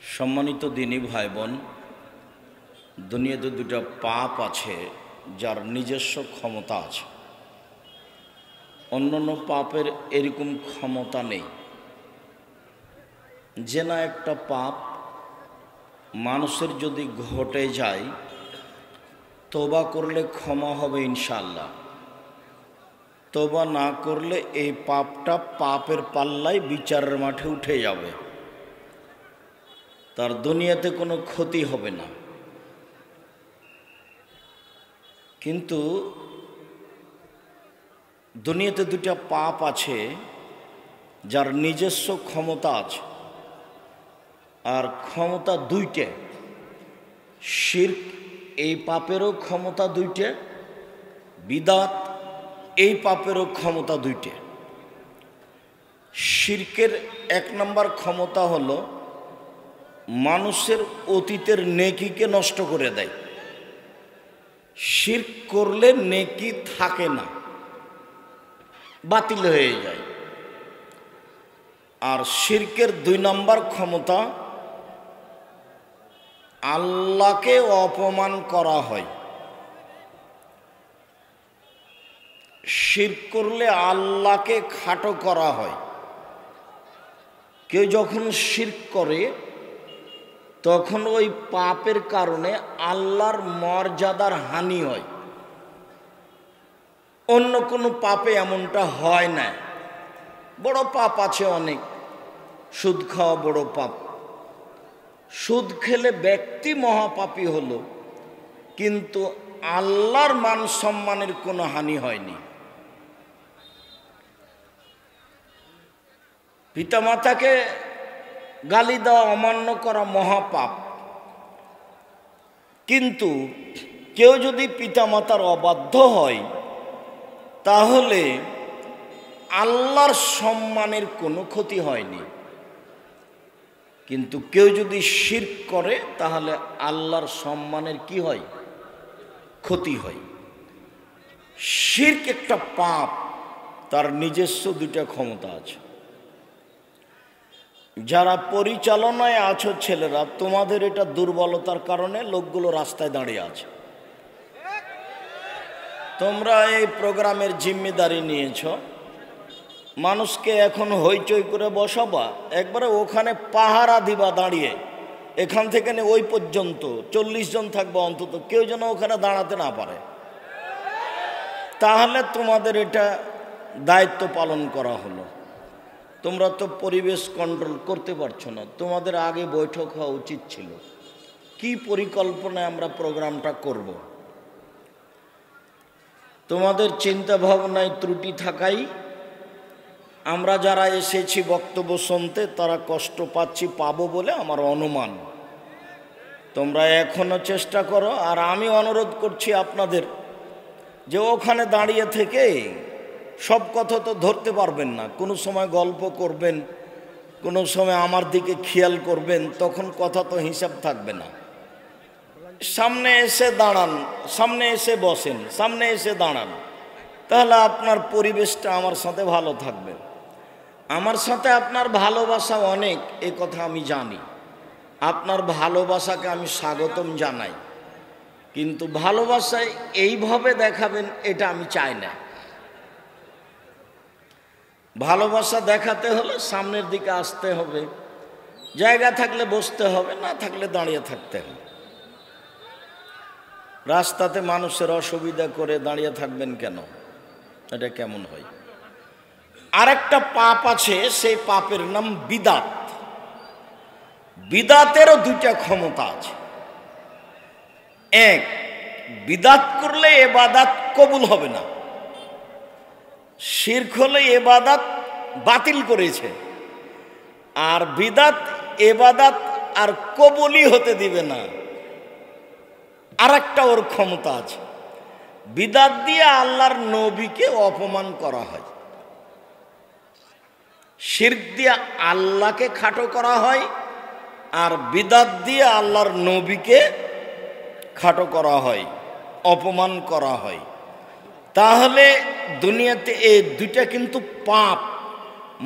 সম্মানিত দিনী ভাই বোন, দুনিয়াতে দুটো পাপ আছে যার নিজস্ব ক্ষমতা আছে, অন্যান্য পাপের এরকম ক্ষমতা নেই। যে না একটা পাপ মানুষের যদি ঘটে যায়, তওবা করলে ক্ষমা হবে ইনশাআল্লাহ। তওবা না করলে এই পাপটা পাপের পাল্লায় বিচারের মাঠে উঠে যাবে, তার দুনিয়াতে কোনো ক্ষতি হবে না। কিন্তু দুনিয়াতে দুটা পাপ আছে যার নিজস্ব ক্ষমতা আছে, আর ক্ষমতা দুইটা। শিরক এই পাপেরও ক্ষমতা দুইটা, বিদাত এই পাপেরও ক্ষমতা দুইটা। শিরকের এক নম্বর ক্ষমতা হলো মানুষের অতীতের নেকিকে নষ্ট করে দেয়। শিরক করলে নেকি থাকে না, বাতিল হয়ে যায়। আর শিরকের দুই নম্বর ক্ষমতা, আল্লাহকে অপমান করা হয়। শিরক করলে আল্লাহকে খাটো করা হয়। কেউ যখন শিরক করে তখন ওই পাপের কারণে আল্লাহর মর্যাদার হানি হয়। অন্য কোনো পাপে এমনটা হয় না। বড় পাপ আছে অনেক, সুদ খাওয়া বড় পাপ। সুদ খেলে ব্যক্তি মহাপাপী হলো, কিন্তু আল্লাহর মান সম্মানের কোনো হানি হয়নি। পিতামাতাকে গালি দেওয়া, অমান্য করা মহাপাপ। কিন্তু কেউ যদি পিতামাতার অবাধ্য হয় তাহলে আল্লাহর সম্মানের কোনো ক্ষতি হয়নি। কিন্তু কেউ যদি শিরক করে তাহলে আল্লাহর সম্মানের কি হয়? ক্ষতি হয়। শিরক একটা পাপ, তার নিজস্ব দুটা ক্ষমতা আছে। যারা পরিচালনায় আছো ছেলেরা, তোমাদের এটা দুর্বলতার কারণে লোকগুলো রাস্তায় দাঁড়িয়ে আছে। তোমরা এই প্রোগ্রামের জিম্মেদারি নিয়েছ, মানুষকে এখন হইচই করে বসাবা, একবারে ওখানে পাহারা দিবা দাঁড়িয়ে। এখান থেকে ওই পর্যন্ত 40 জন থাকবে অন্তত, কেউ যেন ওখানে দাঁড়াতে না পারে। তাহলে তোমাদের এটা দায়িত্ব পালন করা হলো। তোমরা তো পরিবেশ কন্ট্রোল করতে পারছো না, তোমাদের আগে বৈঠক হওয়া উচিত ছিল। কি পরিকল্পনায় আমরা প্রোগ্রামটা করব? তোমাদের চিন্তা ভাবনায় ত্রুটি থাকাই আমরা যারা এসেছি বক্তব্য শুনতে তারা কষ্ট পাবো বলে আমার অনুমান। তোমরা এখনো চেষ্টা করো। আর আমি অনুরোধ করছি আপনাদের যে ওখানে দাঁড়িয়ে থেকে সব কথা তো ধরতে পারবেন না। কোনো সময় গল্প করবেন, কোনো সময় আমার দিকে খেয়াল করবেন, তখন কথা তো হিসাব থাকবে না। সামনে এসে দাঁড়ান, সামনে এসে বসেন, সামনে এসে দাঁড়ান, তাহলে আপনার পরিবেশটা আমার সাথে ভালো থাকবে। আমার সাথে আপনার ভালোবাসা অনেক, এ কথা আমি জানি। আপনার ভালোবাসাকে আমি স্বাগতম জানাই, কিন্তু ভালোবাসায় এইভাবে দেখাবেন এটা আমি চাই না। ভালোবাসা দেখাতে হলে সামনের দিকে আসতে হবে, জায়গা থাকলে বসতে হবে, না থাকলে দাঁড়িয়ে থাকতে হবে। রাস্তাতে মানুষের অসুবিধা করে দাঁড়িয়ে থাকবেন কেন? এটা কেমন হয়? আরেকটা পাপ আছে, সেই পাপের নাম বিদাত। বিদাতেরও দুইটা ক্ষমতা আছে। এক, বিদাত করলে ইবাদত কবুল হবে না। শিরক হলে ইবাদত বাতিল করেছে, আর বিদাত ইবাদত আর কবুলই হতে দিবে না। আরেকটা ওর ক্ষমতা আছে, বিদাত দিয়ে আল্লাহর নবীকে অপমান করা হয়। শিরক দিয়ে আল্লাহকে খাটো করা হয়, আর বিদাত দিয়ে আল্লাহর নবীকে খাটো করা হয়, অপমান করা হয়। তাহলে দুনিয়াতে এই দুইটা কিন্তু পাপ,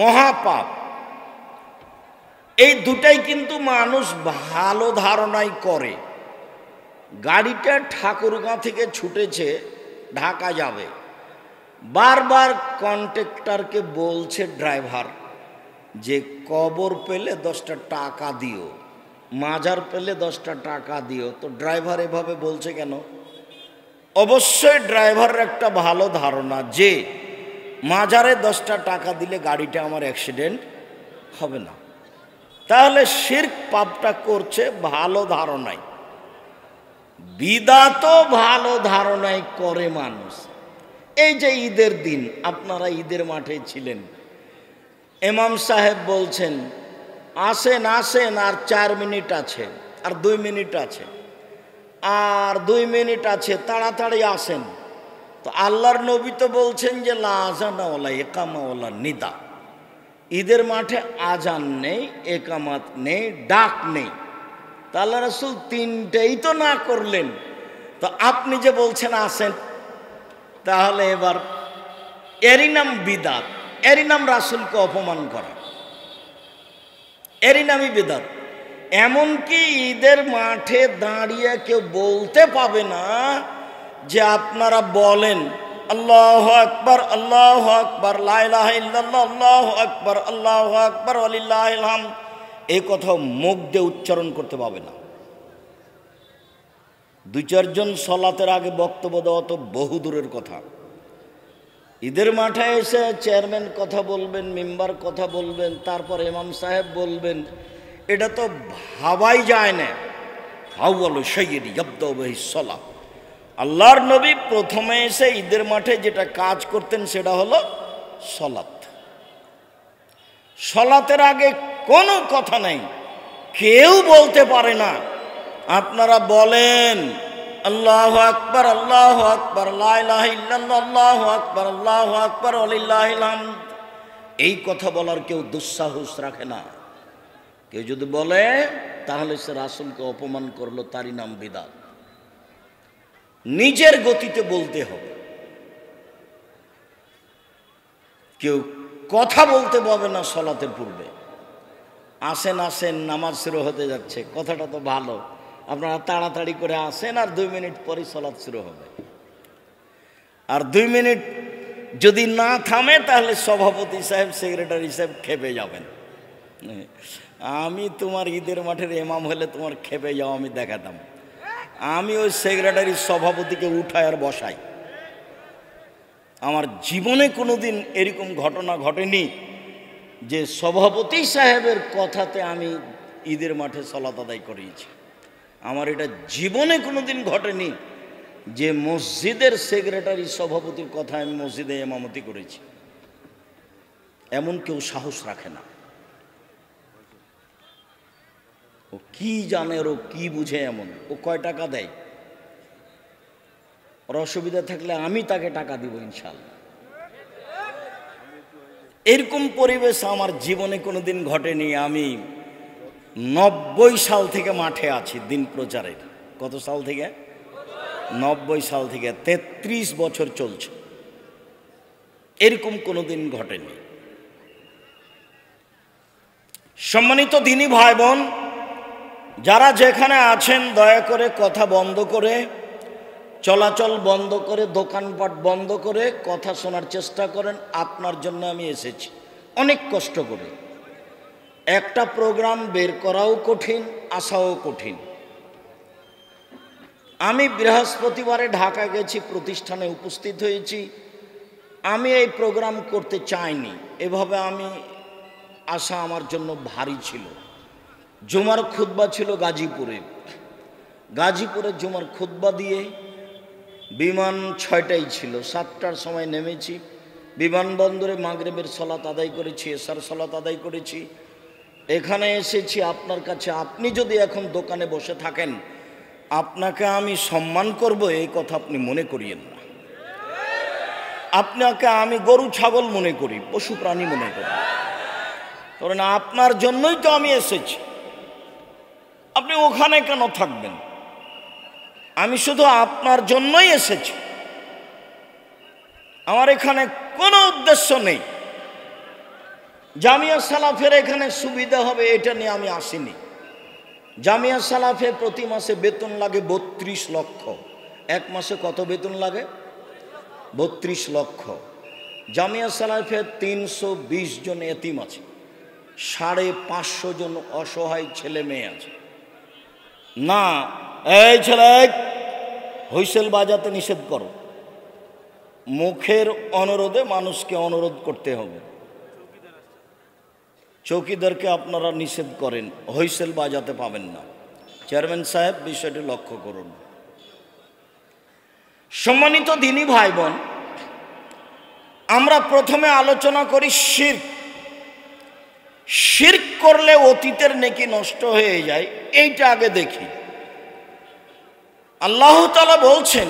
মহাপাপ। এই দুটাই কিন্তু মানুষ ভালো ধারণাই করে। গাড়িটা ঠাকুরগাঁ থেকে ছুটেছে, ঢাকা যাবে, বারবার কন্ট্রাক্টরকে বলছে ড্রাইভার যে কবর পেলে 10টা টাকা দিও, মাজার পেলে 10টা টাকা দিও। তো ড্রাইভার এভাবে বলছে কেন? অবশ্যই ড্রাইভারের একটা ভালো ধারণা যে মাজারে 10টা টাকা দিলে গাড়িটা আমার অ্যাক্সিডেন্ট হবে না। তাহলে শিরক পাপটা করছে ভালো ধারণায়। বিদআতও ভালো ধারণায় করে মানুষ। এই যে ঈদের দিন আপনারা ঈদের মাঠে ছিলেন, ইমাম সাহেব বলছেন আসেন আসেন, আর 4 মিনিট আছে, আর 2 মিনিট আছে, আর 2 মিনিট আছে, তাড়াতাড়ি আসেন। তো আল্লাহর নবী তো বলছেন যে লা আযানা ওয়ালা ইকামা ওয়ালা নিদা, ঈদের মাঠে আজান নেই, একামাত নেই, ডাক নেই। তা আল্লাহ রাসূল 3টেই তো না করলেন, তো আপনি যে বলছেন আসেন, তাহলে এবার এরই নাম বিদআত, এরই নাম রাসূলকে অপমান করা, এরই নামই বিদআত। এমনকি ঈদের মাঠে দাঁড়িয়ে কেউ বলতে পাবে না যে আপনারা বলেন আল্লাহু আকবার আল্লাহু আকবার লা ইলাহা ইল্লাল্লাহ আল্লাহু আকবার আল্লাহু আকবার ওয়া লিল্লাহিল হামদ, এই কথা মুখ দিয়ে উচ্চারণ করতে পাবে না। 2-4 জন সলাতের আগে বক্তব্য দেওয়া তো বহু দূরের কথা। ঈদের মাঠে এসে চেয়ারম্যান কথা বলবেন, মেম্বার কথা বলবেন, তারপর ইমাম সাহেব বলবেন, এটা তো ভাবাই যায় না। আউয়ালু শাইইন ইয়াবদাউ বিহিস সালাহ। আল্লাহর নবী প্রথমে এসে ঈদের মাঠে যেটা কাজ করতেন সেটা হলো সলাত। সলাতের আগে কোনো কথা নেই, কেউ বলতে পারে না আপনারা বলেন আল্লাহু আকবার আল্লাহু আকবার লা ইলাহা ইল্লাল্লাহ আল্লাহু আকবার আল্লাহু আকবার ওয়া লিল্লাহিল হামদ, এই কথা বলার কেউ দুঃসাহস রাখে না। কেউ যদি বলে তাহলে সে রাসূলকে অপমান করলো, তারই নাম বিদআত। নিজের গতিতে বলতে হবে। কেউ কথা বলতে পাবে না সলাতের পূর্বে। আসেন আসেন, নামাজ শুরু হতে যাচ্ছে, কথাটা তো ভালো, আপনারা তাড়াতাড়ি করে আসেন, আর 2 মিনিট পরই সলাত শুরু হবে। আর 2 মিনিট যদি না থামে তাহলে সভাপতি সাহেব, সেক্রেটারি সাহেব খেপে যাবেন। আমি তোমার ঈদের মাঠের ইমাম হলে তোমার খেপে যাও আমি দেখাতাম। আমি ওই সেক্রেটারি সভাপতিকে উঠাই আর বসাই। আমার জীবনে কোনোদিন এরকম ঘটনা ঘটেনি যে সভাপতি সাহেবের কথাতে আমি ঈদের মাঠে সলাত আদায় করিয়েছি। আমার এটা জীবনে কোনোদিন ঘটেনি যে মসজিদের সেক্রেটারি সভাপতির কথায় আমি মসজিদে ইমামতি করেছি। এমন কেউ সাহস রাখে না। ও কি জানে, ও কি বুঝে এমন? ও কয় টাকা দেয়? ওর অসুবিধা থাকলে আমি তাকে টাকা দিব ইনশাআল্লাহ। এরকম পরিবেশ আমার জীবনে কোনোদিন ঘটেনি। আমি 90 সাল থেকে মাঠে আছি দিন প্রচারের। কত সাল থেকে? 90 সাল থেকে 33 বছর চলছে। এরকম কোনোদিন ঘটেনি। সম্মানিত দিনী ভাই বোন, যারা যেখানে আছেন দয়া করে কথা বন্ধ করে, চলাচল বন্ধ করে, দোকানপাট বন্ধ করে কথা শোনার চেষ্টা করেন। আপনার জন্য আমি এসেছি অনেক কষ্ট করে। একটা প্রোগ্রাম বের করাও কঠিন, আসাও কঠিন। আমি বৃহস্পতিবারে ঢাকা গেছি, প্রতিষ্ঠানে উপস্থিত হয়েছি। আমি এই প্রোগ্রাম করতে চাইনি, এভাবে আমি আসা আমার জন্য ভারী ছিল। জুমার খুতবা ছিল গাজীপুরে। গাজীপুরে জুমার খুতবা দিয়ে বিমান 6টায় ছিল, 7টার সময় নেমেছি। বিমানবন্দরে মাগরিবের সলাত আদায় করেছি, এশার সলাত আদায় করেছি। এখানে এসেছি আপনার কাছে। আপনি যদি এখন দোকানে বসে থাকেন, আপনাকে আমি সম্মান করব এই কথা আপনি মনে করিয়েন না। আপনাকে আমি গরু ছাগল মনে করি, পশু প্রাণী মনে করি। কারণ আপনার জন্যই তো আমি এসেছি। আপনি ওখানে কেন থাকবেন? আমি শুধু আপনার জন্যই এসেছি। আমার এখানে কোনো উদ্দেশ্য নেই। জামিয়া সালাফের এখানে সুবিধা হবে এটা নিয়ে আমি আসিনি। জামিয়া সালাফে প্রতি মাসে বেতন লাগে 32 লক্ষ। এক মাসে কত বেতন লাগে? 32 লক্ষ। জামিয়া সালাফে 320 জন এতিম আছে, 550 জন অসহায় ছেলে মেয়ে আছে। না, এই ছেলে হুইসেল বাজাতে নিষেধ করো। মুখের অনুরোধে মানুষকে অনুরোধ করতে হবে। চৌকিদারকে আপনারা নিষেধ করেন, হুইসেল বাজাতে পাবেন না। চেয়ারম্যান সাহেব বিষয়টি লক্ষ্য করুন। সম্মানিত দ্বীনি ভাই বোন, আমরা প্রথমে আলোচনা করি শিরক। শিরক করলে অতীতের নেকি নষ্ট হয়ে যায়, এইটা আগে দেখি। আল্লাহ তাআলা বলছেন,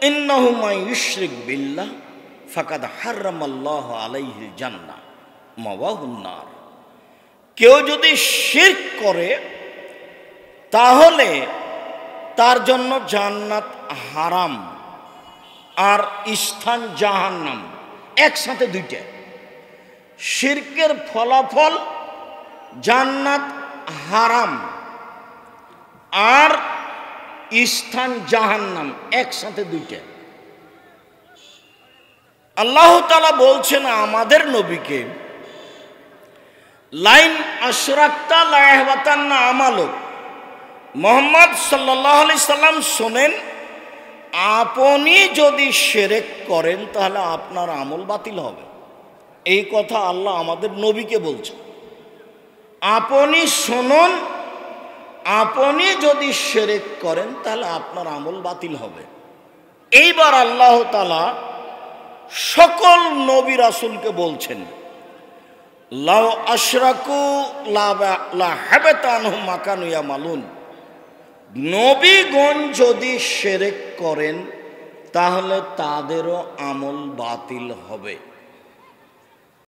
ইন্নাহু মান ইউশরিক বিল্লাহ ফাকাদ হারামাল্লাহু আলাইহিল জান্নাহ মাওয়াহুন নার। কেউ যদি শিরক করে তাহলে তার জন্য জান্নাত হারাম আর স্থান জাহান্নাম, একসাথে দুইটা। শিরকের ফলাফল জান্নাত হারাম আর স্থান জাহান্নাম, একসাথে দুইটা। আল্লাহ তাআলা বলছেন আমাদের নবীকে, লাইন আশরাকতা লা ইয়াহবাতান্না আমালুক। মুহাম্মদ সাল্লাল্লাহু আলাইহি সাল্লাম শোনেন, আপনি যদি শিরক করেন তাহলে আপনার আমল বাতিল হবে। এই কথা আল্লাহ আমাদের নবীকে বলছেন। আপনি শুনুন, আপনি যদি শিরক করেন তাহলে আপনার আমল বাতিল হবে। এইবার আল্লাহ তাআলা সকল নবী রাসূলকে বলছেন, লাউ আশরাকু লা হাবাতা আনহুম মা কানু ইয়ামালুন। নবীগণ যদি শিরক করেন তাহলে তাদেরও আমল বাতিল হবে।